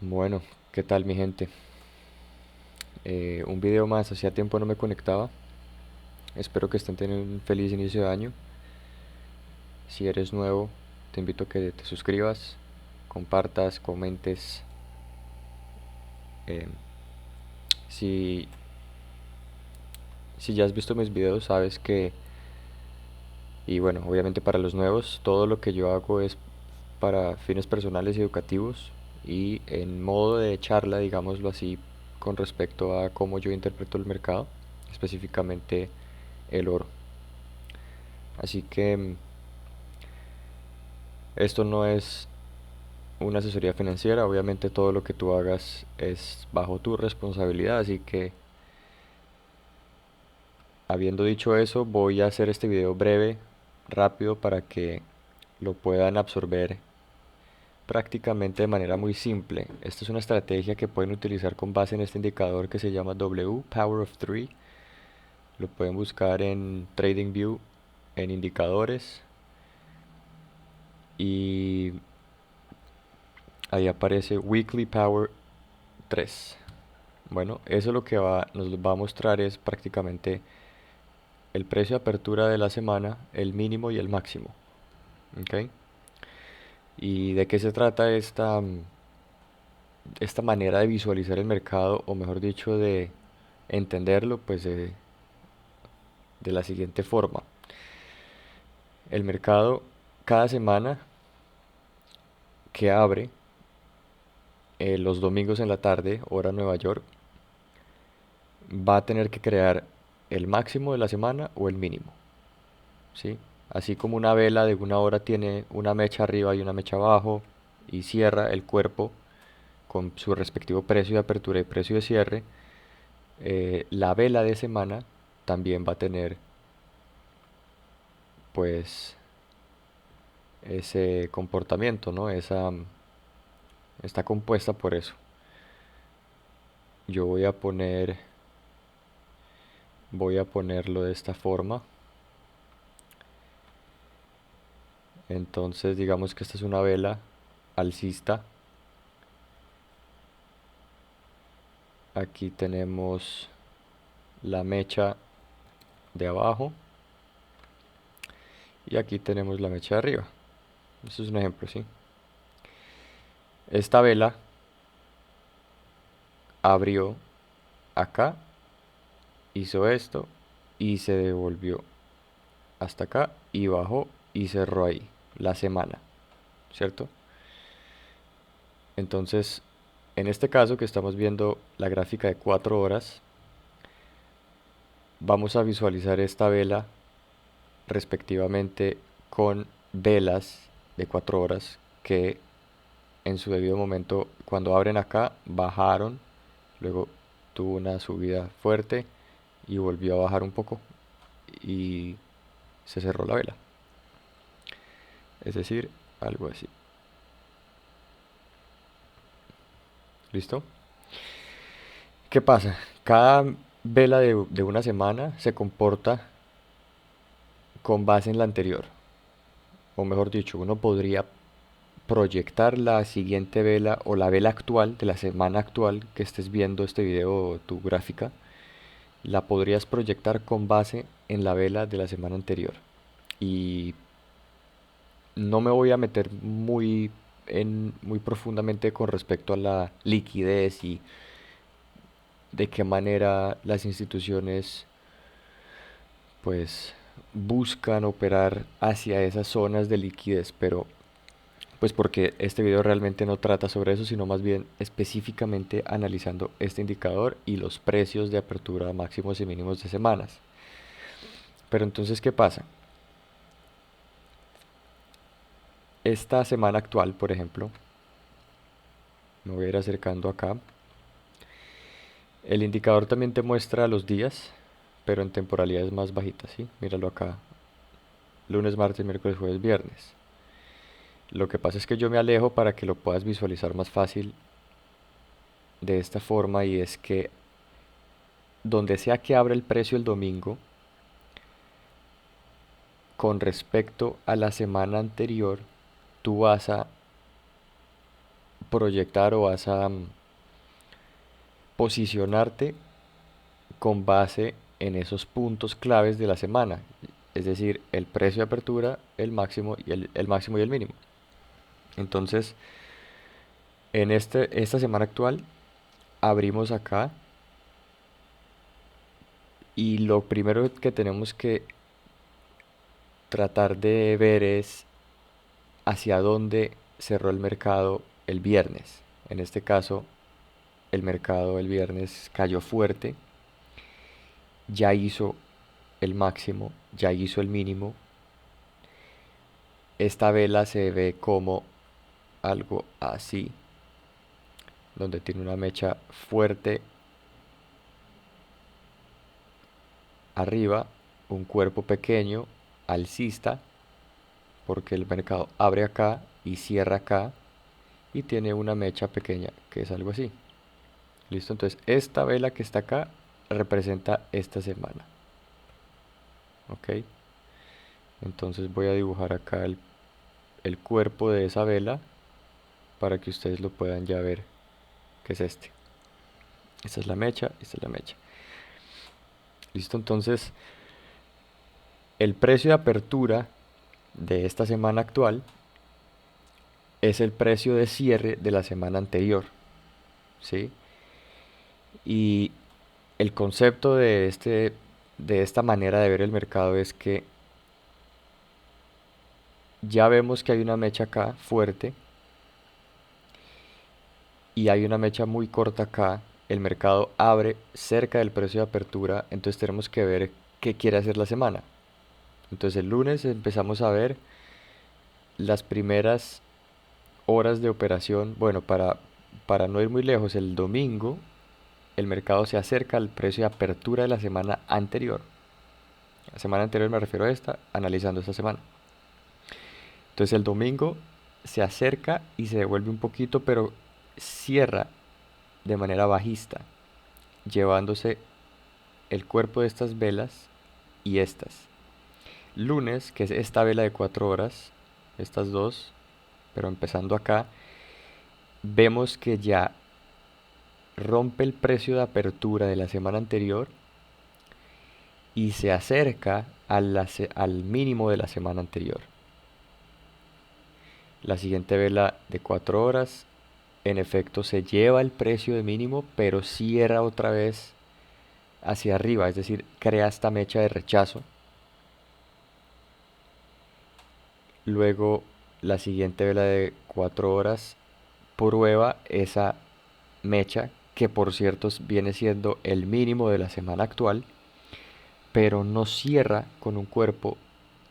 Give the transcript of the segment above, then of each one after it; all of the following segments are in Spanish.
Bueno, ¿qué tal mi gente? Un video más, hacía tiempo no me conectaba. Espero que estén teniendo un feliz inicio de año. Si eres nuevo, te invito a que te suscribas, compartas, comentes. Eh, si, si ya has visto mis videos, sabes que, y bueno, obviamente para los nuevos, todo lo que yo hago es para fines personales y educativos y en modo de charla, digámoslo así, con respecto a cómo yo interpreto el mercado, específicamente el oro. Así que esto no es una asesoría financiera, obviamente todo lo que tú hagas es bajo tu responsabilidad, así que habiendo dicho eso, voy a hacer este video breve, rápido, para que lo puedan absorber prácticamente de manera muy simple. Esta es una estrategia que pueden utilizar con base en este indicador que se llama W, Power of Three. Lo pueden buscar en TradingView, en indicadores, y ahí aparece Weekly Power 3. Bueno, eso lo que nos va a mostrar es prácticamente el precio de apertura de la semana, el mínimo y el máximo. ¿Ok? ¿Y de qué se trata esta manera de visualizar el mercado, o mejor dicho, de entenderlo? Pues de la siguiente forma. El mercado cada semana que abre los domingos en la tarde, hora Nueva York, va a tener que crear el máximo de la semana o el mínimo. ¿Sí? Así como una vela de una hora tiene una mecha arriba y una mecha abajo y cierra el cuerpo con su respectivo precio de apertura y precio de cierre, la vela de semana también va a tener pues ese comportamiento, ¿no? Está compuesta por eso. Yo voy a ponerlo de esta forma. Entonces digamos que esta es una vela alcista. Aquí tenemos la mecha de abajo y aquí tenemos la mecha de arriba. Esto es un ejemplo, ¿sí? Esta vela abrió acá, hizo esto y se devolvió hasta acá y bajó y cerró ahí la semana, ¿cierto? Entonces, en este caso que estamos viendo la gráfica de 4 horas, vamos a visualizar esta vela respectivamente con velas de 4 horas que en su debido momento, cuando abren acá, bajaron, luego tuvo una subida fuerte y volvió a bajar un poco y se cerró la vela. Es decir, algo así. ¿Listo? ¿Qué pasa? Cada vela de una semana se comporta con base en la anterior. O mejor dicho, uno podría proyectar la siguiente vela o la vela actual de la semana actual que estés viendo este video o tu gráfica, la podrías proyectar con base en la vela de la semana anterior. Y no me voy a meter muy profundamente con respecto a la liquidez y de qué manera las instituciones pues buscan operar hacia esas zonas de liquidez, pero pues porque este video realmente no trata sobre eso, sino más bien específicamente analizando este indicador y los precios de apertura máximos y mínimos de semanas. Pero entonces, ¿qué pasa? Esta semana actual, por ejemplo, me voy a ir acercando acá. El indicador también te muestra los días, pero en temporalidades más bajitas, ¿sí? Míralo acá. Lunes, martes, miércoles, jueves, viernes. Lo que pasa es que yo me alejo para que lo puedas visualizar más fácil de esta forma, y es que donde sea que abra el precio el domingo, con respecto a la semana anterior, tú vas a proyectar o vas a posicionarte con base en esos puntos claves de la semana, es decir, el precio de apertura, el máximo y el máximo y el mínimo. Entonces, en esta semana actual abrimos acá y lo primero que tenemos que tratar de ver es hacia dónde cerró el mercado el viernes. En este caso, el mercado el viernes cayó fuerte, ya hizo el máximo, ya hizo el mínimo. Esta vela se ve como algo así, donde tiene una mecha fuerte arriba, un cuerpo pequeño, alcista, porque el mercado abre acá y cierra acá, y tiene una mecha pequeña, que es algo así. ¿Listo? Entonces, esta vela que está acá representa esta semana. ¿Ok? Entonces voy a dibujar acá el cuerpo de esa vela para que ustedes lo puedan ya ver, que es este. Esta es la mecha, esta es la mecha. ¿Listo? Entonces, el precio de apertura de esta semana actual es el precio de cierre de la semana anterior, ¿sí? Y el concepto de esta manera de ver el mercado es que ya vemos que hay una mecha acá fuerte y hay una mecha muy corta acá. El mercado abre cerca del precio de apertura, entonces tenemos que ver qué quiere hacer la semana. Entonces el lunes empezamos a ver las primeras horas de operación. Bueno, para no ir muy lejos, el domingo el mercado se acerca al precio de apertura de la semana anterior. La semana anterior me refiero a esta, analizando esta semana. Entonces el domingo se acerca y se devuelve un poquito, pero cierra de manera bajista, llevándose el cuerpo de estas velas y estas. Lunes, que es esta vela de 4 horas, estas dos, pero empezando acá, vemos que ya rompe el precio de apertura de la semana anterior y se acerca al mínimo de la semana anterior. La siguiente vela de 4 horas, en efecto, se lleva el precio de mínimo, pero cierra otra vez hacia arriba, es decir, crea esta mecha de rechazo. Luego, la siguiente vela de 4 horas prueba esa mecha, que por cierto viene siendo el mínimo de la semana actual, pero no cierra con un cuerpo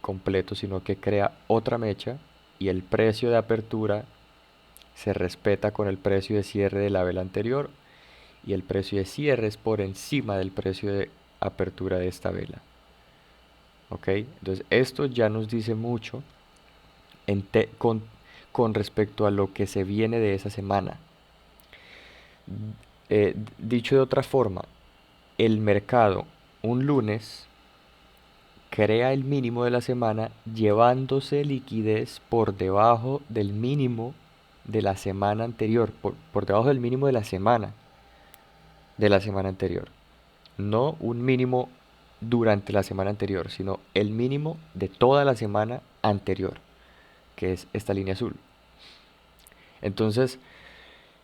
completo, sino que crea otra mecha y el precio de apertura se respeta con el precio de cierre de la vela anterior y el precio de cierre es por encima del precio de apertura de esta vela. ¿Ok? Entonces esto ya nos dice mucho con respecto a lo que se viene de esa semana. Dicho de otra forma, el mercado un lunes crea el mínimo de la semana llevándose liquidez por debajo del mínimo de la semana anterior, por debajo del mínimo de la semana anterior. No un mínimo durante la semana anterior, sino el mínimo de toda la semana anterior, que es esta línea azul. Entonces,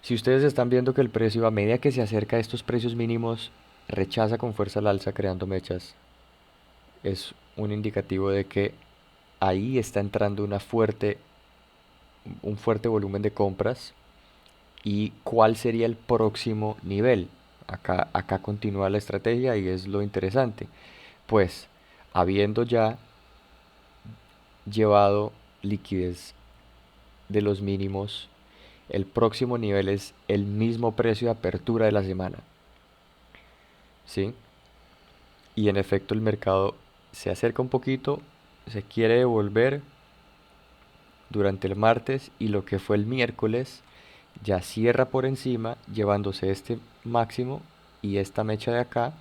si ustedes están viendo que el precio a medida que se acerca a estos precios mínimos rechaza con fuerza al alza creando mechas, es un indicativo de que ahí está entrando un fuerte volumen de compras. ¿Y cuál sería el próximo nivel? Acá continúa la estrategia y es lo interesante. Pues, habiendo ya llevado liquidez de los mínimos, el próximo nivel es el mismo precio de apertura de la semana. ¿Sí? Y en efecto el mercado se acerca un poquito, se quiere devolver durante el martes y lo que fue el miércoles ya cierra por encima llevándose este máximo y esta mecha de acá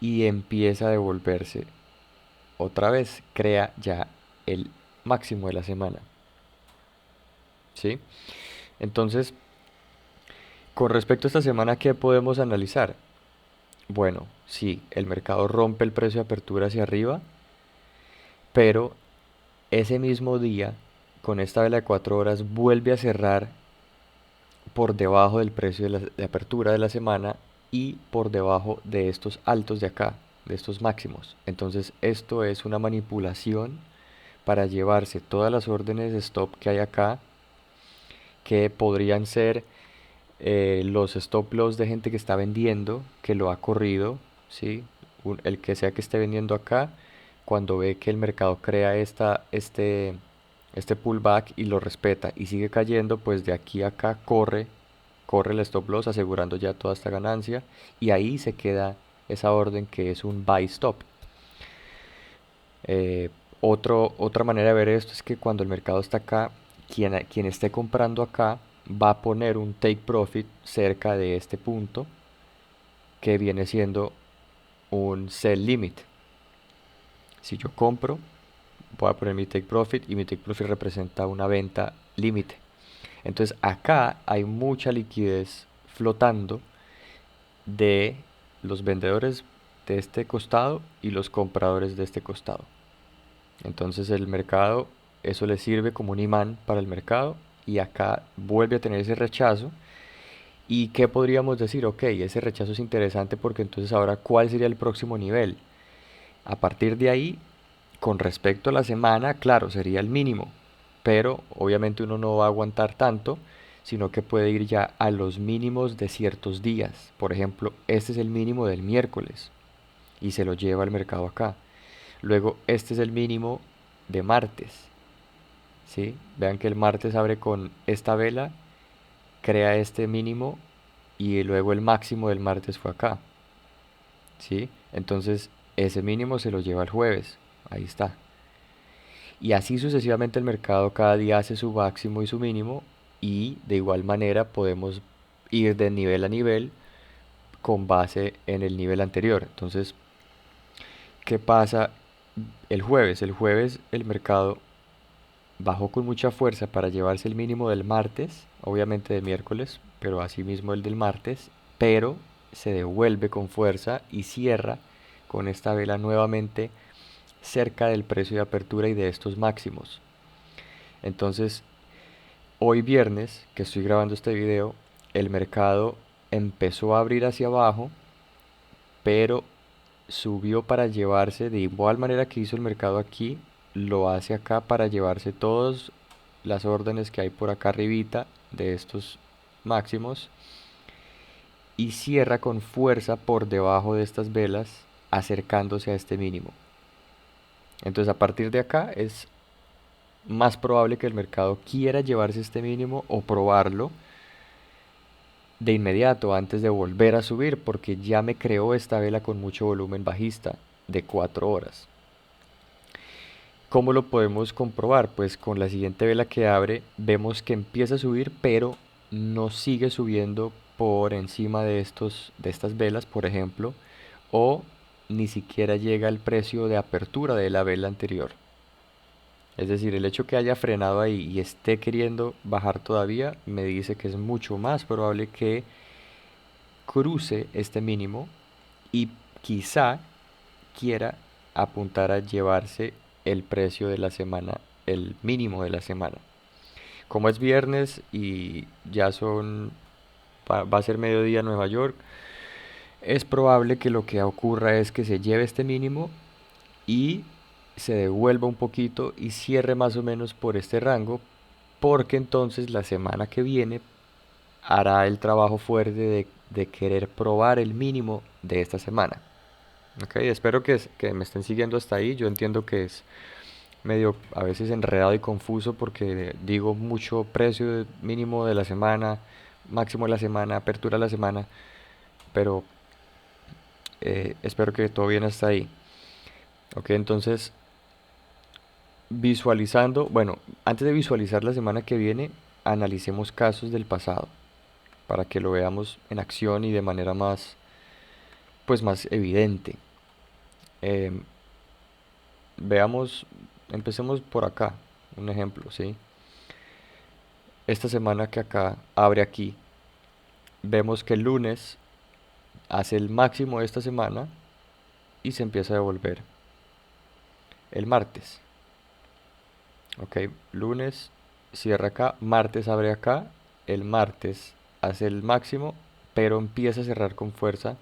y empieza a devolverse otra vez, crea ya el máximo de la semana. ¿Sí? Entonces, con respecto a esta semana, ¿qué podemos analizar? Bueno, sí, el mercado rompe el precio de apertura hacia arriba, pero ese mismo día, con esta vela de 4 horas, vuelve a cerrar por debajo del precio de apertura de la semana y por debajo de estos altos de acá, de estos máximos. Entonces esto es una manipulación para llevarse todas las órdenes de stop que hay acá, que podrían ser los stop loss de gente que está vendiendo, que lo ha corrido, ¿sí? El que sea que esté vendiendo acá, cuando ve que el mercado crea este pullback y lo respeta y sigue cayendo, pues de aquí a acá corre el stop loss asegurando ya toda esta ganancia y ahí se queda esa orden que es un buy stop. Otra manera de ver esto es que cuando el mercado está acá, quien esté comprando acá va a poner un take profit cerca de este punto que viene siendo un sell limit. Si yo compro, voy a poner mi take profit y mi take profit representa una venta límite. Entonces acá hay mucha liquidez flotando de los vendedores de este costado y los compradores de este costado. Entonces el mercado, eso le sirve como un imán para el mercado y acá vuelve a tener ese rechazo. ¿Y qué podríamos decir? Ok, ese rechazo es interesante porque entonces ahora ¿cuál sería el próximo nivel? A partir de ahí, con respecto a la semana, claro, sería el mínimo, pero obviamente uno no va a aguantar tanto, sino que puede ir ya a los mínimos de ciertos días. Por ejemplo, este es el mínimo del miércoles y se lo lleva al mercado acá. Luego, este es el mínimo de martes, ¿sí? Vean que el martes abre con esta vela, crea este mínimo y luego el máximo del martes fue acá, ¿sí? Entonces, ese mínimo se lo lleva el jueves. Ahí está. Y así sucesivamente el mercado cada día hace su máximo y su mínimo y de igual manera podemos ir de nivel a nivel con base en el nivel anterior. Entonces, ¿qué pasa el jueves? El jueves el mercado bajó con mucha fuerza para llevarse el mínimo del martes, obviamente del miércoles, pero asimismo el del martes, pero se devuelve con fuerza y cierra con esta vela nuevamente cerca del precio de apertura y de estos máximos. Entonces, hoy viernes, que estoy grabando este video, el mercado empezó a abrir hacia abajo, pero subió para llevarse de igual manera que hizo el mercado aquí, lo hace acá para llevarse todas las órdenes que hay por acá arribita de estos máximos y cierra con fuerza por debajo de estas velas acercándose a este mínimo. Entonces a partir de acá es más probable que el mercado quiera llevarse este mínimo o probarlo de inmediato antes de volver a subir porque ya me creó esta vela con mucho volumen bajista de 4 horas. ¿Cómo lo podemos comprobar? Pues con la siguiente vela que abre vemos que empieza a subir pero no sigue subiendo por encima de estas velas, por ejemplo, o ni siquiera llega al precio de apertura de la vela anterior. Es decir, el hecho que haya frenado ahí y esté queriendo bajar todavía me dice que es mucho más probable que cruce este mínimo y quizá quiera apuntar a llevarse el precio de la semana, el mínimo de la semana. Como es viernes y ya va a ser mediodía en Nueva York, es probable que lo que ocurra es que se lleve este mínimo y se devuelva un poquito y cierre más o menos por este rango, porque entonces la semana que viene hará el trabajo fuerte de querer probar el mínimo de esta semana. Ok, espero que me estén siguiendo hasta ahí. Yo entiendo que es medio a veces enredado y confuso porque digo mucho precio mínimo de la semana, máximo de la semana, apertura de la semana, pero espero que todo bien hasta ahí. Ok, entonces visualizando, bueno, antes de visualizar la semana que viene, analicemos casos del pasado para que lo veamos en acción y de manera pues más evidente. Em, Veamos, empecemos por acá, un ejemplo, ¿sí? esta semana que acá abre aquí, vemos que el lunes hace el máximo de esta semana y se empieza a devolver el martes. Ok, lunes cierra acá, martes abre acá, el martes hace el máximo, pero empieza a cerrar con fuerza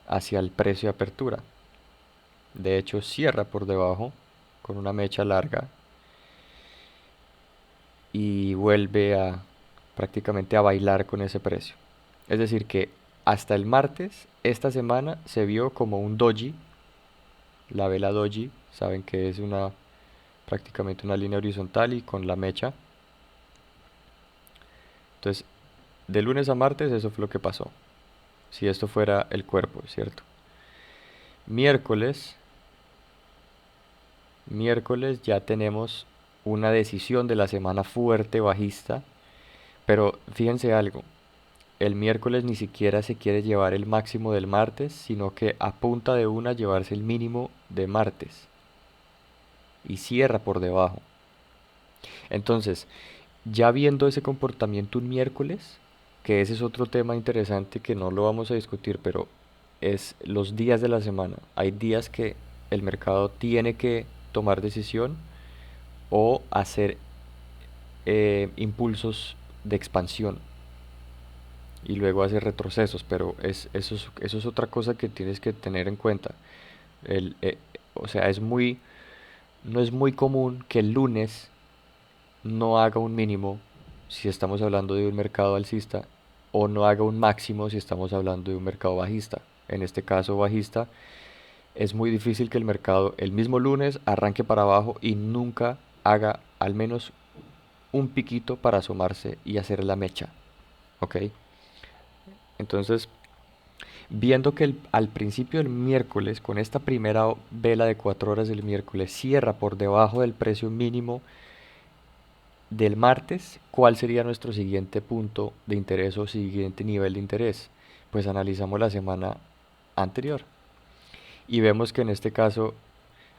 hacia el precio de apertura. De hecho, cierra por debajo con una mecha larga y vuelve a prácticamente a bailar con ese precio. Es decir, que hasta el martes, esta semana, se vio como un doji, la vela doji, saben que es una prácticamente una línea horizontal y con la mecha. Entonces, de lunes a martes eso fue lo que pasó. Si esto fuera el cuerpo, ¿cierto? Miércoles, miércoles ya tenemos una decisión de la semana fuerte bajista, pero fíjense algo, el miércoles ni siquiera se quiere llevar el máximo del martes, sino que apunta de una a llevarse el mínimo de martes y cierra por debajo. Entonces, ya viendo ese comportamiento un miércoles, que ese es otro tema interesante que no lo vamos a discutir, pero es los días de la semana. Hay días que el mercado tiene que tomar decisión o hacer impulsos de expansión y luego hacer retrocesos, pero eso es otra cosa que tienes que tener en cuenta. El, eh, o sea, no es muy común que el lunes no haga un mínimo si estamos hablando de un mercado alcista o no haga un máximo si estamos hablando de un mercado bajista. En este caso bajista, es muy difícil que el mercado el mismo lunes arranque para abajo y nunca haga al menos un piquito para asomarse y hacer la mecha. ¿Ok? Entonces, viendo que al principio del miércoles, con esta primera vela de 4 horas del miércoles, cierra por debajo del precio mínimo del martes, ¿cuál sería nuestro siguiente punto de interés o siguiente nivel de interés? Pues analizamos la semana anterior y vemos que en este caso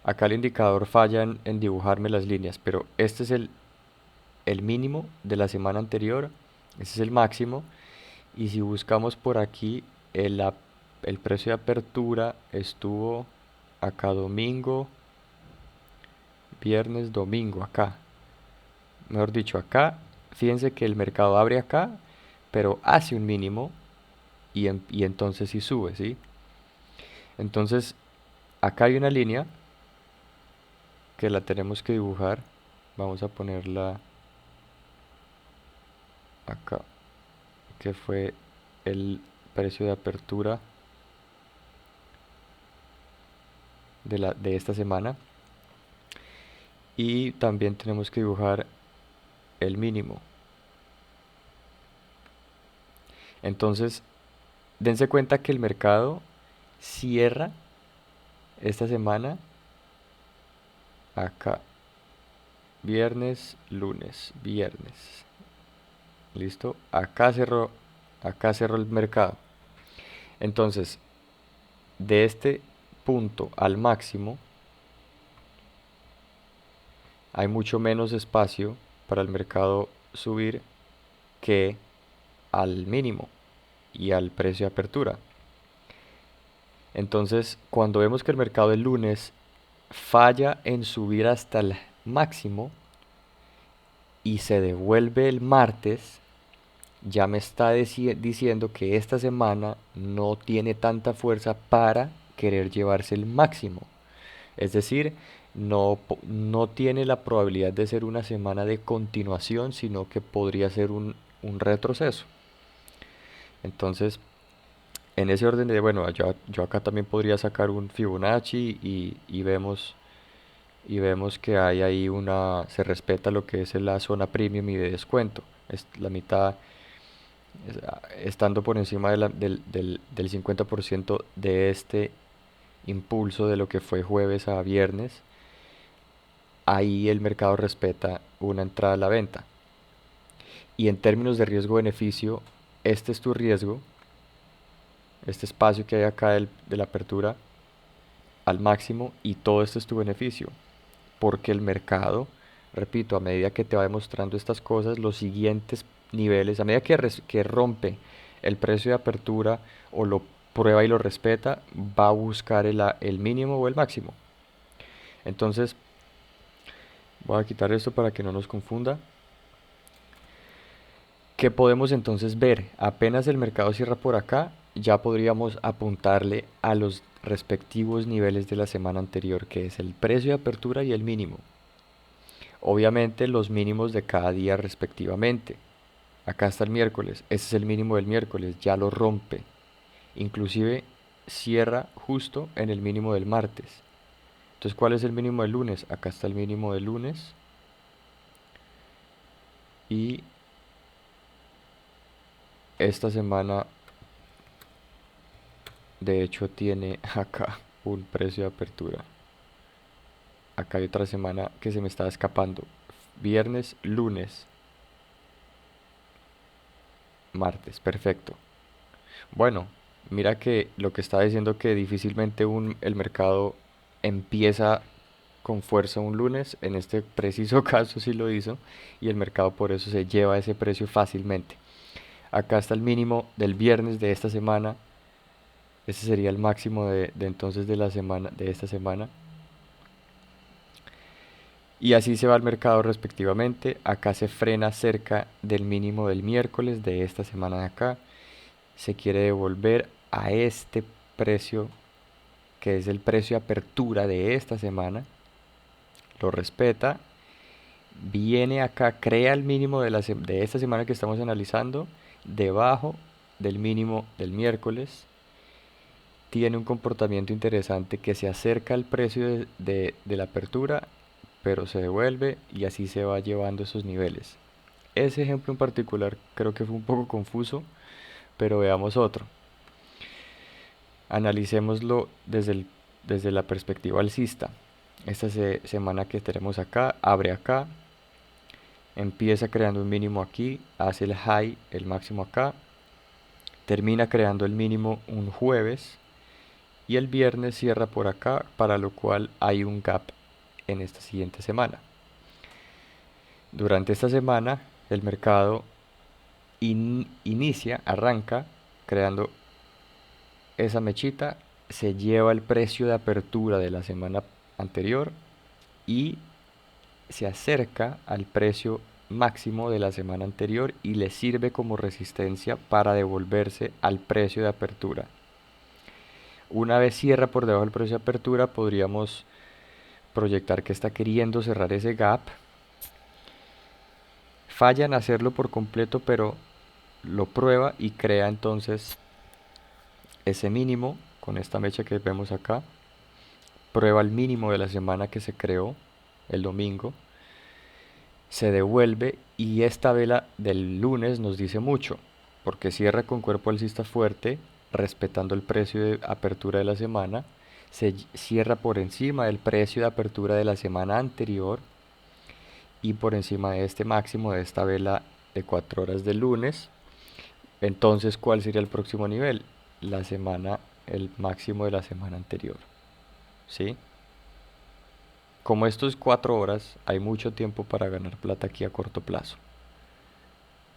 acá el indicador falla en dibujarme las líneas, pero este es el mínimo de la semana anterior, este es el máximo y si buscamos por aquí el precio de apertura estuvo acá domingo, viernes, domingo, acá. Mejor dicho, acá, fíjense que el mercado abre acá, pero hace un mínimo y entonces sí sube, ¿sí? Entonces, acá hay una línea que la tenemos que dibujar. Vamos a ponerla acá, que fue el precio de apertura de esta semana. Y también tenemos que dibujar el mínimo. Entonces, dense cuenta que el mercado cierra esta semana acá. Viernes, lunes, viernes. ¿Listo? Acá cerró el mercado. Entonces, de este punto al máximo, hay mucho menos espacio para el mercado subir que al mínimo y al precio de apertura. Entonces, cuando vemos que el mercado el lunes falla en subir hasta el máximo y se devuelve el martes, ya me está diciendo que esta semana no tiene tanta fuerza para querer llevarse el máximo. Es decir, no tiene la probabilidad de ser una semana de continuación, sino que podría ser un retroceso. Entonces, en ese orden de, bueno, yo acá también podría sacar un Fibonacci y vemos que hay ahí se respeta lo que es la zona premium y de descuento. Es la mitad, estando por encima del 50% de este impulso de lo que fue jueves a viernes, ahí el mercado respeta una entrada a la venta. Y en términos de riesgo-beneficio, este es tu riesgo, este espacio que hay acá de la apertura al máximo y todo esto es tu beneficio, porque el mercado repito, a medida que te va demostrando estas cosas, los siguientes niveles, a medida que rompe el precio de apertura o lo prueba y lo respeta, va a buscar el mínimo o el máximo. Entonces, voy a quitar esto para que no nos confunda. ¿Qué podemos entonces ver? Apenas el mercado cierra por acá, ya podríamos apuntarle a los respectivos niveles de la semana anterior, que es el precio de apertura y el mínimo. Obviamente los mínimos de cada día respectivamente. Acá está el miércoles, ese es el mínimo del miércoles, ya lo rompe. Inclusive cierra justo en el mínimo del martes. Entonces, ¿cuál es el mínimo del lunes? Acá está el mínimo del lunes. Y esta semana, de hecho, tiene acá un precio de apertura. Acá hay otra semana que se me está escapando. Viernes, lunes, martes. Perfecto. Bueno, mira que lo que está diciendo que difícilmente el mercado empieza con fuerza un lunes, en este preciso caso sí lo hizo, y el mercado por eso se lleva ese precio fácilmente. Acá está el mínimo del viernes de esta semana, ese sería el máximo de entonces de la semana, de esta semana. Y así se va al mercado respectivamente. Acá se frena cerca del mínimo del miércoles de esta semana de acá. Se quiere devolver a este precio que es el precio de apertura de esta semana. Lo respeta. Viene acá, crea el mínimo de esta semana que estamos analizando debajo del mínimo del miércoles. Tiene un comportamiento interesante que se acerca al precio de la apertura, pero se devuelve y así se va llevando esos niveles. Ese ejemplo en particular creo que fue un poco confuso, pero veamos otro. Analicémoslo desde la perspectiva alcista. Esta semana que tenemos acá, abre acá, empieza creando un mínimo aquí, hace el high, el máximo acá, termina creando el mínimo un jueves y el viernes cierra por acá, para lo cual hay un gap en esta siguiente semana. Durante esta semana el mercado arranca creando esa mechita, se lleva el precio de apertura de la semana anterior y se acerca al precio máximo de la semana anterior y le sirve como resistencia para devolverse al precio de apertura. Una vez cierra por debajo del precio de apertura, podríamos proyectar que está queriendo cerrar ese gap. Falla en hacerlo por completo, pero lo prueba y crea entonces ese mínimo con esta mecha que vemos acá. Prueba el mínimo de la semana que se creó el domingo, se devuelve y esta vela del lunes nos dice mucho, porque cierra con cuerpo alcista fuerte, respetando el precio de apertura de la semana, se cierra por encima del precio de apertura de la semana anterior y por encima de este máximo de esta vela de 4 horas del lunes. Entonces, ¿cuál sería el próximo nivel? El máximo de la semana anterior. ¿Sí? Como esto es 4 horas, hay mucho tiempo para ganar plata aquí a corto plazo.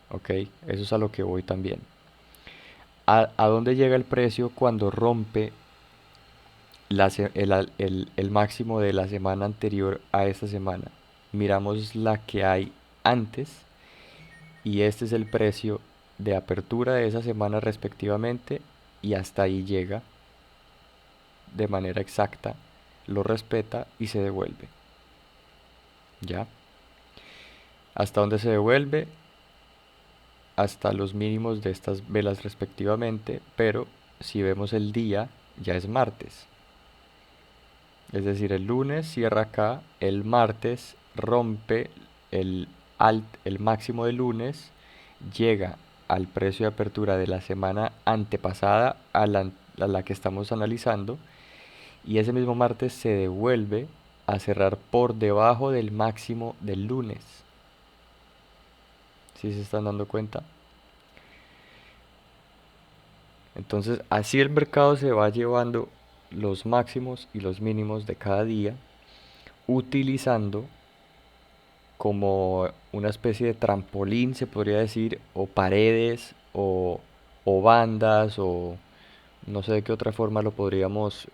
¿Ok? Eso es a lo que voy también. ¿A dónde llega el precio cuando rompe el máximo de la semana anterior a esta semana? Miramos la que hay antes y este es el precio de apertura de esa semana respectivamente y hasta ahí llega de manera exacta, lo respeta y se devuelve. ¿Ya? ¿Hasta dónde se devuelve? Hasta los mínimos de estas velas respectivamente, pero si vemos el día, ya es martes. Es decir, el lunes cierra acá, el martes rompe el, el máximo del lunes, llega al precio de apertura de la semana antepasada a la que estamos analizando, y ese mismo martes se devuelve a cerrar por debajo del máximo del lunes. ¿Sí se están dando cuenta? Entonces, así el mercado se va llevando los máximos y los mínimos de cada día, utilizando como una especie de trampolín, se podría decir, o paredes, o bandas, o no sé de qué otra forma le podríamos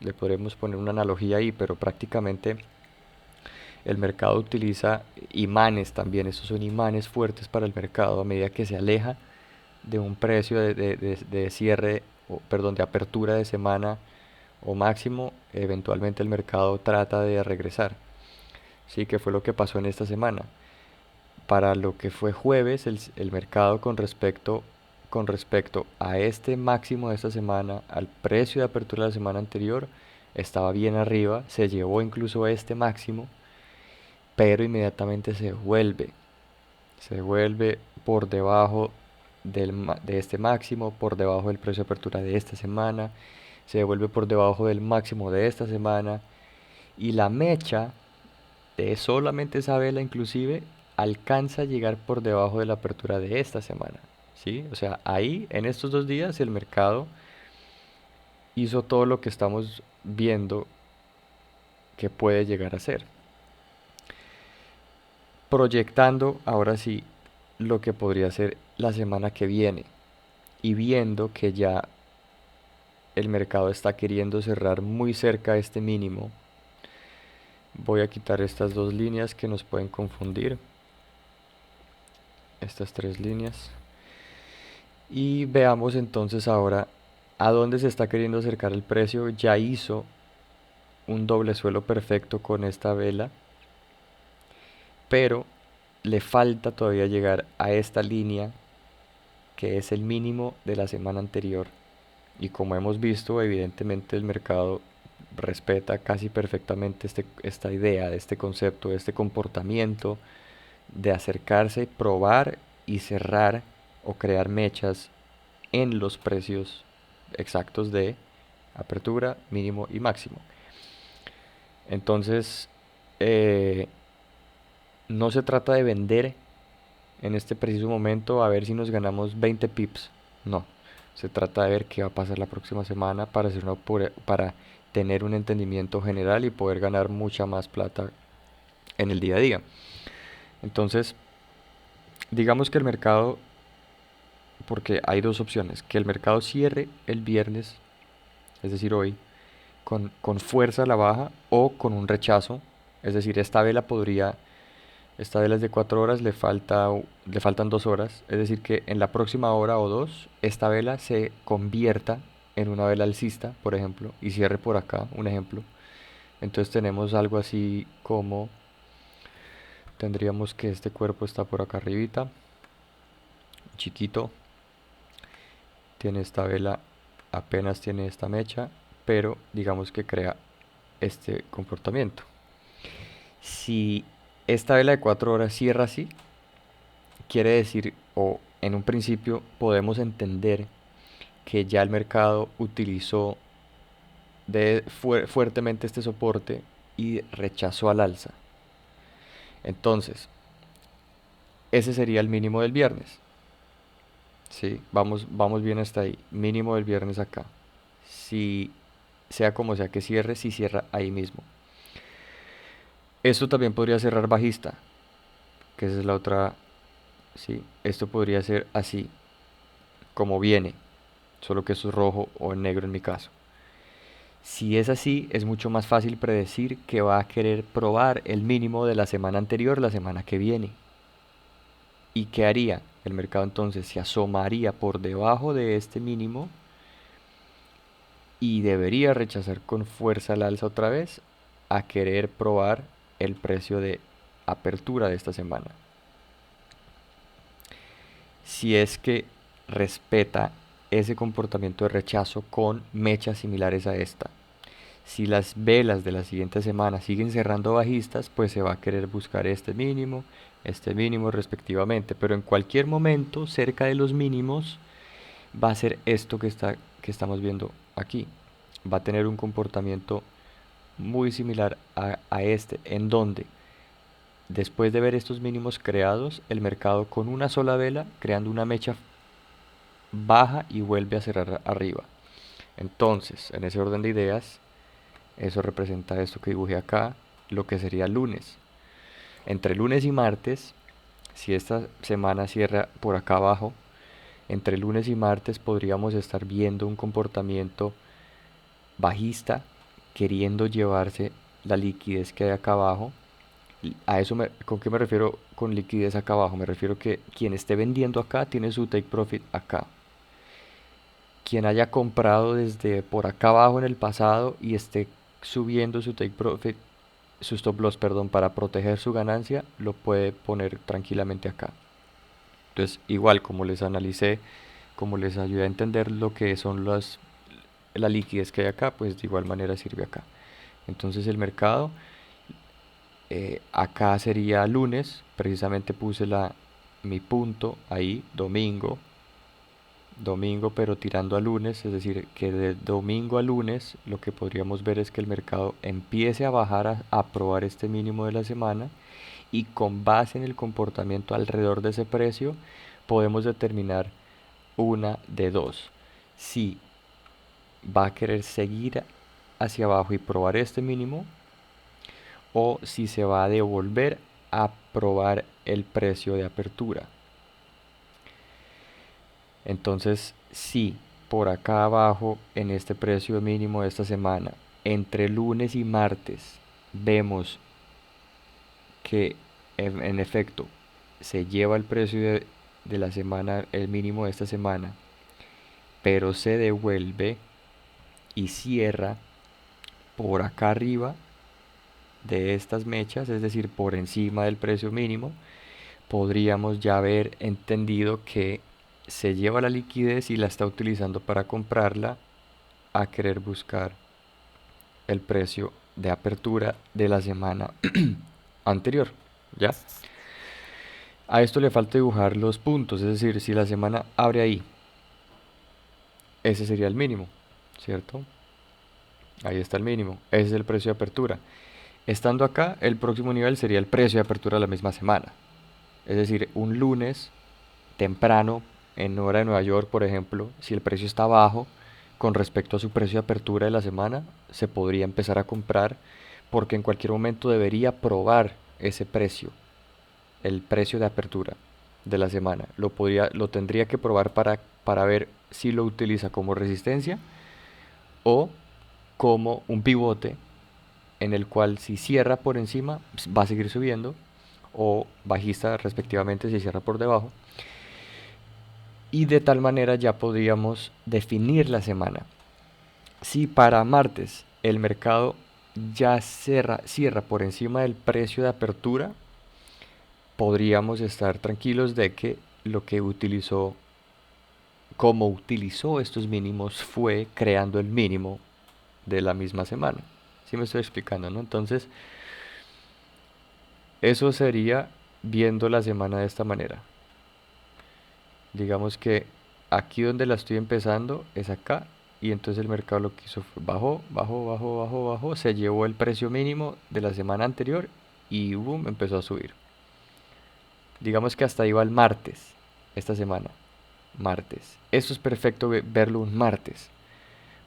poner una analogía ahí, pero prácticamente el mercado utiliza imanes también. Estos son imanes fuertes para el mercado. A medida que se aleja de un precio de cierre, o, perdón, de apertura de semana o máximo, eventualmente el mercado trata de regresar. Sí, que fue lo que pasó en esta semana. Para lo que fue jueves, el mercado con respecto a este máximo de esta semana, al precio de apertura de la semana anterior, estaba bien arriba, se llevó incluso este máximo, pero inmediatamente se vuelve por debajo de este máximo, por debajo del precio de apertura de esta semana, se devuelve por debajo del máximo de esta semana, y la mecha de solamente esa vela inclusive alcanza a llegar por debajo de la apertura de esta semana, ¿sí? O sea, ahí en estos 2 días el mercado hizo todo lo que estamos viendo que puede llegar a ser. Proyectando ahora sí lo que podría ser la semana que viene y viendo que ya el mercado está queriendo cerrar muy cerca de este mínimo, voy a quitar estas dos líneas que nos pueden confundir, estas tres líneas. Y veamos entonces ahora a dónde se está queriendo acercar el precio. Ya hizo un doble suelo perfecto con esta vela, pero le falta todavía llegar a esta línea que es el mínimo de la semana anterior. Y como hemos visto, evidentemente el mercado respeta casi perfectamente esta idea, de este concepto, de este comportamiento de acercarse, probar y cerrar o crear mechas en los precios exactos de apertura, mínimo y máximo. Entonces, eh, no se trata de vender en este preciso momento a ver si nos ganamos 20 pips. No, se trata de ver qué va a pasar la próxima semana para tener un entendimiento general y poder ganar mucha más plata en el día a día. Entonces, digamos que el mercado, porque hay dos opciones, que el mercado cierre el viernes, es decir, hoy, con fuerza a la baja o con un rechazo. Es decir, esta vela es de 4 horas, le faltan 2 horas. Es decir, que en la próxima hora o dos, esta vela se convierta en una vela alcista, por ejemplo, y cierre por acá, un ejemplo. Entonces tenemos algo así como, tendríamos que este cuerpo está por acá arribita, chiquito, tiene esta vela, apenas tiene esta mecha, pero digamos que crea este comportamiento. Si esta vela de 4 horas cierra así, quiere decir, o en un principio podemos entender que ya el mercado utilizó fuertemente este soporte y rechazó al alza. Entonces, ese sería el mínimo del viernes. Sí, vamos bien hasta ahí. Mínimo del viernes acá. Si sea como sea que cierre, si cierra ahí mismo. Esto también podría cerrar bajista, que esa es la otra. Sí, esto podría ser así, como viene, solo que eso es rojo o negro en mi caso. Si es así, es mucho más fácil predecir que va a querer probar el mínimo de la semana anterior la semana que viene. ¿Y qué haría? El mercado entonces se asomaría por debajo de este mínimo y debería rechazar con fuerza al alza otra vez a querer probar el precio de apertura de esta semana. Si es que respeta ese comportamiento de rechazo con mechas similares a esta. Si las velas de la siguiente semana siguen cerrando bajistas, pues se va a querer buscar este mínimo respectivamente. Pero en cualquier momento, cerca de los mínimos, va a ser esto que estamos viendo aquí. Va a tener un comportamiento muy similar a este, en donde después de ver estos mínimos creados, el mercado con una sola vela, creando una mecha baja y vuelve a cerrar arriba. Entonces, en ese orden de ideas, eso representa esto que dibujé acá, lo que sería el lunes. Entre lunes y martes, si esta semana cierra por acá abajo, entre lunes y martes podríamos estar viendo un comportamiento bajista queriendo llevarse la liquidez que hay acá abajo. ¿Con qué me refiero con liquidez acá abajo? Me refiero que quien esté vendiendo acá tiene su take profit acá. Quien haya comprado desde por acá abajo en el pasado y esté subiendo su take profit, su stop loss, perdón, para proteger su ganancia, lo puede poner tranquilamente acá. Entonces, igual como les analicé, como les ayudé a entender lo que son la liquidez que hay acá, pues de igual manera sirve acá. Entonces el mercado, acá sería lunes, precisamente puse mi punto ahí, domingo pero tirando a lunes, es decir, que de domingo a lunes lo que podríamos ver es que el mercado empiece a bajar a probar este mínimo de la semana y con base en el comportamiento alrededor de ese precio podemos determinar una de dos. Si va a querer seguir hacia abajo y probar este mínimo o si se va a devolver a probar el precio de apertura. Entonces, si por acá abajo en este precio mínimo de esta semana, entre lunes y martes, vemos que en efecto se lleva el precio de la semana, el mínimo de esta semana, pero se devuelve y cierra por acá arriba de estas mechas, es decir, por encima del precio mínimo, podríamos ya haber entendido que se lleva la liquidez y la está utilizando para comprarla a querer buscar el precio de apertura de la semana anterior, ¿ya? A esto le falta dibujar los puntos, es decir, si la semana abre ahí, ese sería el mínimo, ¿cierto? Ahí está el mínimo, ese es el precio de apertura. Estando acá, el próximo nivel sería el precio de apertura de la misma semana. Es decir, un lunes temprano, en hora de Nueva York, por ejemplo, si el precio está bajo con respecto a su precio de apertura de la semana, se podría empezar a comprar porque en cualquier momento debería probar ese precio, el precio de apertura de la semana. Lo tendría que probar para ver si lo utiliza como resistencia o como un pivote en el cual si cierra por encima va a seguir subiendo o bajista respectivamente si cierra por debajo. Y de tal manera ya podríamos definir la semana. Si para martes el mercado ya cierra por encima del precio de apertura, podríamos estar tranquilos de que lo que utilizó, como utilizó estos mínimos, fue creando el mínimo de la misma semana. ¿Sí me estoy explicando, no? Entonces, eso sería viendo la semana de esta manera. Digamos que aquí donde la estoy empezando es acá y entonces el mercado lo que hizo fue bajó, se llevó el precio mínimo de la semana anterior y boom, empezó a subir. Digamos que hasta iba el martes, esta semana, martes. Esto es perfecto verlo un martes,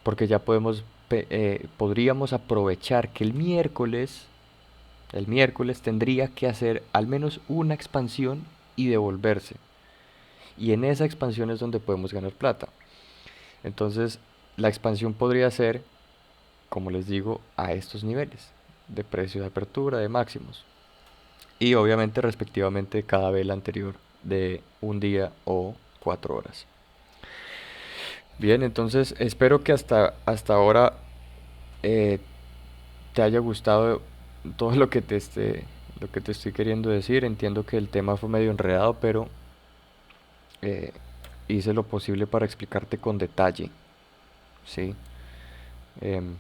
porque ya podríamos aprovechar que el miércoles tendría que hacer al menos una expansión y devolverse. Y en esa expansión es donde podemos ganar plata. Entonces, la expansión podría ser, como les digo, a estos niveles de precio de apertura, de máximos. Y obviamente respectivamente cada vela anterior de un día o 4 horas. Bien, entonces espero que hasta ahora eh, te haya gustado todo lo que te estoy queriendo decir. Entiendo que el tema fue medio enredado, pero eh, hice lo posible para explicarte con detalle, ¿sí? Em,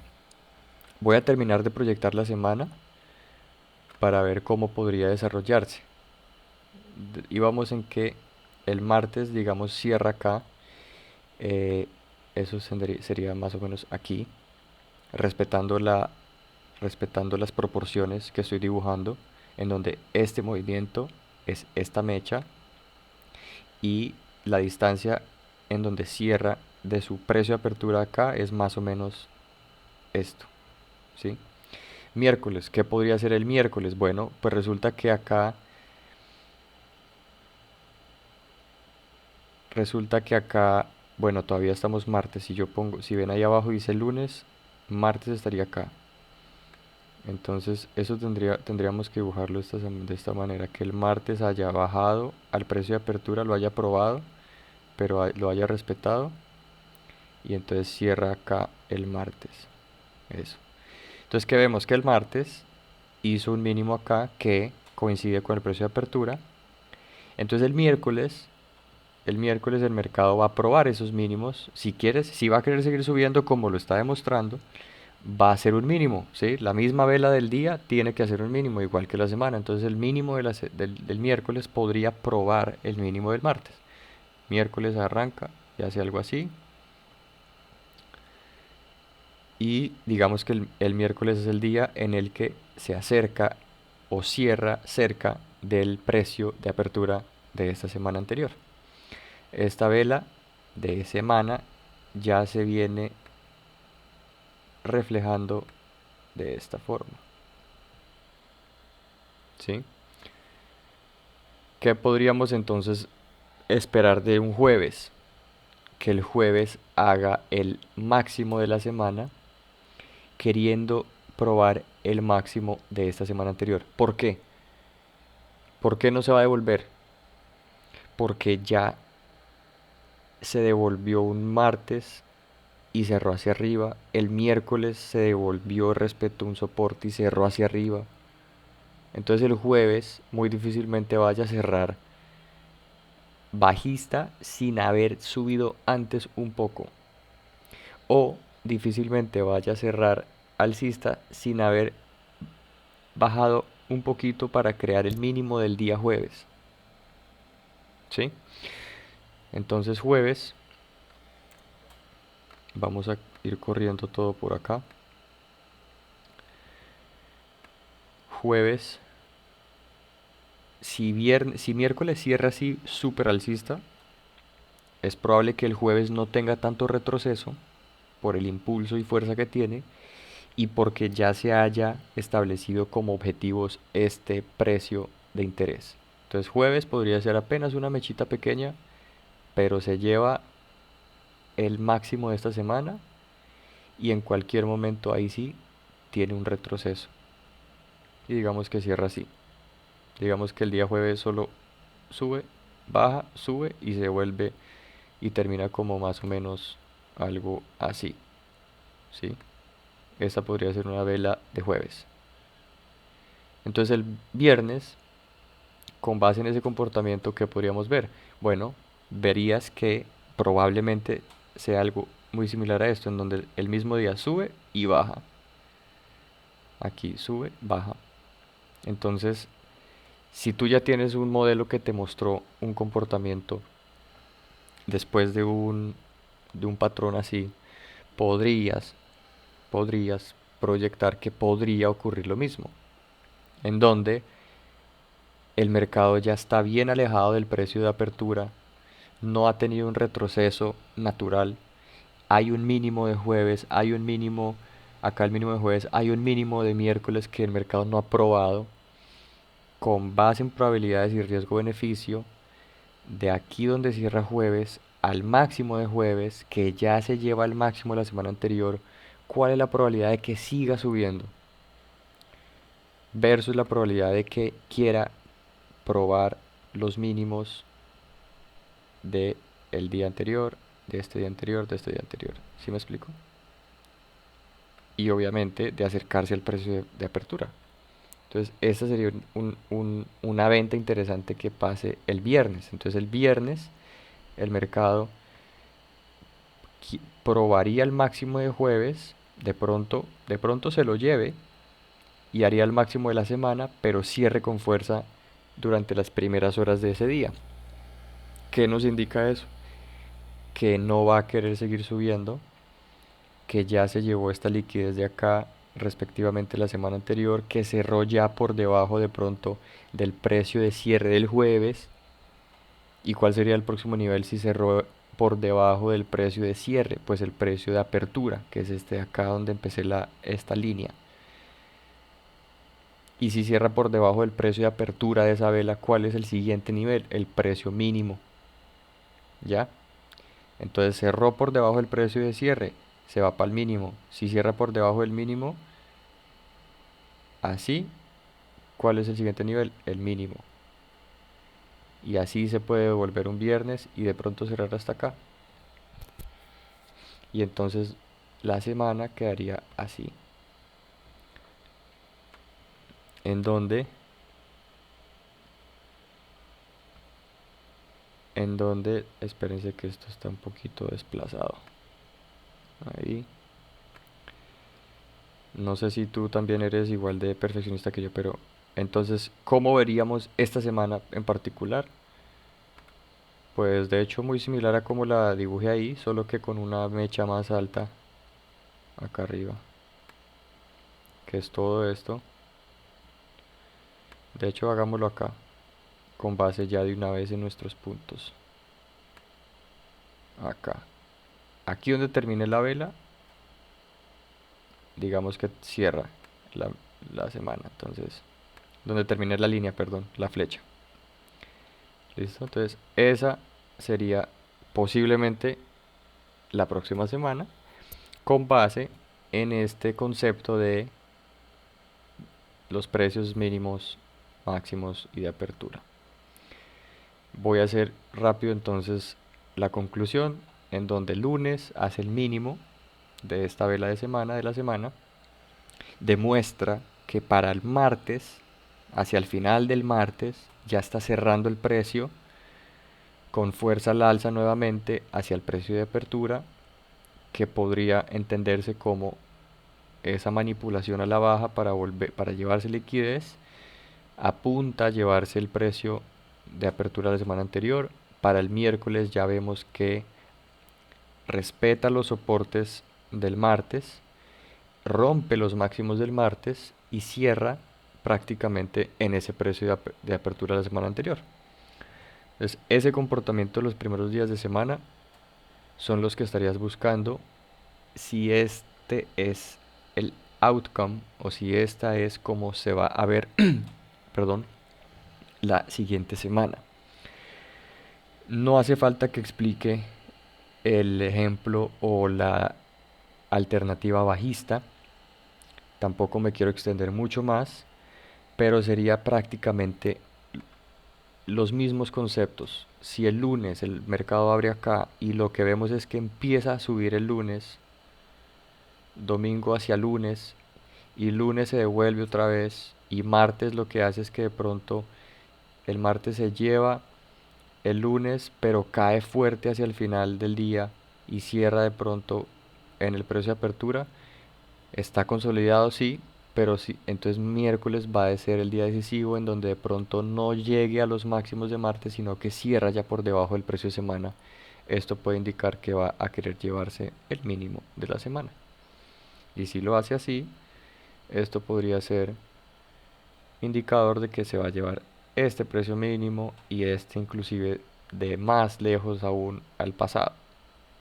Voy a terminar de proyectar la semana para ver cómo podría desarrollarse. Íbamos en que el martes, digamos, cierra acá. eh, Eso sería más o menos aquí, respetando respetando las proporciones que estoy dibujando, en donde este movimiento es esta mecha y la distancia en donde cierra de su precio de apertura acá es más o menos esto, ¿sí? Miércoles, ¿qué podría ser el miércoles? Bueno, pues resulta que acá, bueno, todavía estamos martes. Si yo pongo, si ven ahí abajo dice lunes, martes estaría acá. Entonces, eso tendríamos que dibujarlo de esta manera, que el martes haya bajado al precio de apertura, lo haya probado, pero lo haya respetado, y entonces cierra acá el martes. Eso. Entonces, ¿qué vemos? Que el martes hizo un mínimo acá que coincide con el precio de apertura. Entonces, el miércoles el mercado va a probar esos mínimos. Si va a querer seguir subiendo como lo está demostrando, va a ser un mínimo, ¿sí? La misma vela del día tiene que hacer un mínimo, igual que la semana. Entonces el mínimo del miércoles podría probar el mínimo del martes. Miércoles arranca y hace algo así. Y digamos que el miércoles es el día en el que se acerca o cierra cerca del precio de apertura de esta semana anterior. Esta vela de semana ya se viene reflejando de esta forma, ¿sí? ¿Qué podríamos entonces esperar de un jueves? Que el jueves haga el máximo de la semana, queriendo probar el máximo de esta semana anterior. ¿Por qué? ¿Por qué no se va a devolver? Porque ya se devolvió un martes y cerró hacia arriba. El miércoles se devolvió, respetó un soporte y cerró hacia arriba. Entonces el jueves muy difícilmente vaya a cerrar bajista sin haber subido antes un poco. O difícilmente vaya a cerrar alcista sin haber bajado un poquito para crear el mínimo del día jueves. ¿Sí? Entonces jueves, vamos a ir corriendo todo por acá. Jueves, si miércoles cierra así súper alcista, es probable que el jueves no tenga tanto retroceso por el impulso y fuerza que tiene y porque ya se haya establecido como objetivos este precio de interés. Entonces jueves podría ser apenas una mechita pequeña, pero se lleva el máximo de esta semana y en cualquier momento ahí sí tiene un retroceso. Y digamos que cierra así. Digamos que el día jueves solo sube, baja, sube y se vuelve y termina como más o menos algo así, ¿sí? Esta podría ser una vela de jueves. Entonces el viernes, con base en ese comportamiento, ¿qué podríamos ver? Bueno, verías que probablemente sea algo muy similar a esto, en donde el mismo día sube y baja. Aquí sube, baja. Entonces, si tú ya tienes un modelo que te mostró un comportamiento después de un patrón así, podrías, podrías proyectar que podría ocurrir lo mismo, en donde el mercado ya está bien alejado del precio de apertura, no ha tenido un retroceso natural, hay un mínimo de jueves, hay un mínimo, acá el mínimo de jueves, hay un mínimo de miércoles que el mercado no ha probado, con base en probabilidades y riesgo-beneficio, de aquí donde cierra jueves al máximo de jueves, que ya se lleva al máximo de la semana anterior, ¿cuál es la probabilidad de que siga subiendo? Versus la probabilidad de que quiera probar los mínimos de el día anterior, de este día anterior, de este día anterior. ¿Sí me explico? Y obviamente de acercarse al precio de apertura. Entonces, esta sería una venta interesante que pase el viernes. Entonces, el viernes el mercado probaría el máximo de jueves, de pronto se lo lleve y haría el máximo de la semana, pero cierre con fuerza durante las primeras horas de ese día. ¿Qué nos indica eso? Que no va a querer seguir subiendo, que ya se llevó esta liquidez de acá respectivamente la semana anterior, que cerró ya por debajo de pronto del precio de cierre del jueves. ¿Y cuál sería el próximo nivel si cerró por debajo del precio de cierre? Pues el precio de apertura, que es este de acá donde empecé esta línea. Y si cierra por debajo del precio de apertura de esa vela, ¿cuál es el siguiente nivel? El precio mínimo. ¿Ya? Entonces cerró por debajo del precio de cierre, se va para el mínimo. Si cierra por debajo del mínimo, así, ¿cuál es el siguiente nivel? El mínimo. Y así se puede volver un viernes y de pronto cerrar hasta acá. Y entonces la semana quedaría así. En donde, espérense que esto está un poquito desplazado. Ahí. No sé si tú también eres igual de perfeccionista que yo, pero entonces, ¿cómo veríamos esta semana en particular? Pues de hecho muy similar a como la dibujé ahí, solo que con una mecha más alta acá arriba, que es todo esto. De hecho hagámoslo acá, con base ya de una vez en nuestros puntos. Acá. Aquí donde termine la vela, digamos que cierra la, la semana. Entonces, donde termine la línea, perdón, la flecha. ¿Listo? Entonces, esa sería posiblemente la próxima semana con base en este concepto de los precios mínimos, máximos y de apertura. Voy a hacer rápido entonces la conclusión en donde el lunes hace el mínimo de esta vela de semana de la semana, demuestra que para el martes, hacia el final del martes, ya está cerrando el precio con fuerza al alza nuevamente hacia el precio de apertura, que podría entenderse como esa manipulación a la baja para para llevarse liquidez, apunta a llevarse el precio de apertura de la semana anterior. Para el miércoles ya vemos que respeta los soportes del martes, rompe los máximos del martes y cierra prácticamente en ese precio de apertura de la semana anterior. Entonces, ese comportamiento de los primeros días de semana son los que estarías buscando si este es el outcome o si esta es como se va a ver, perdón, la siguiente semana. No hace falta que explique el ejemplo o la alternativa bajista. Tampoco me quiero extender mucho más, pero sería prácticamente los mismos conceptos. Si el lunes el mercado abre acá y lo que vemos es que empieza a subir el lunes, domingo hacia lunes, y lunes se devuelve otra vez, y martes lo que hace es que de pronto el martes se lleva el lunes, pero cae fuerte hacia el final del día y cierra de pronto en el precio de apertura. Está consolidado, sí, pero sí, entonces miércoles va a ser el día decisivo en donde de pronto no llegue a los máximos de martes, sino que cierra ya por debajo del precio de semana. Esto puede indicar que va a querer llevarse el mínimo de la semana. Y si lo hace así, esto podría ser indicador de que se va a llevar este precio mínimo y este inclusive de más lejos aún al pasado.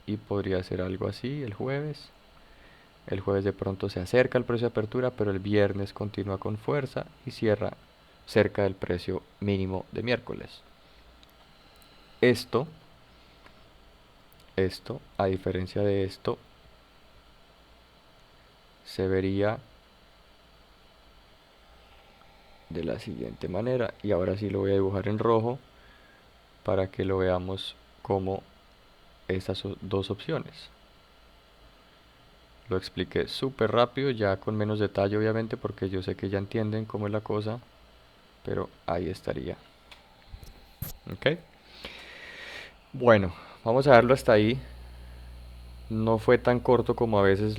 Y podría ser algo así el jueves. El jueves de pronto se acerca al precio de apertura, pero el viernes continúa con fuerza y cierra cerca del precio mínimo de miércoles. Esto, a diferencia de esto, se vería de la siguiente manera. Y ahora sí lo voy a dibujar en rojo para que lo veamos como estas dos opciones. Lo expliqué súper rápido, ya con menos detalle obviamente, porque yo sé que ya entienden cómo es la cosa, pero ahí estaría. ¿Ok? Bueno, vamos a verlo hasta ahí. No fue tan corto como a veces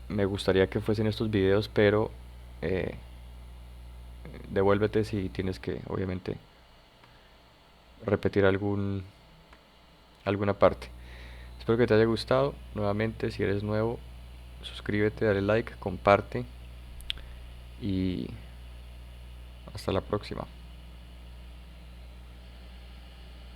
me gustaría que fuesen estos videos, pero eh, devuélvete si tienes que, obviamente, repetir alguna parte. Espero que te haya gustado. Nuevamente, si eres nuevo, suscríbete, dale like, comparte y hasta la próxima.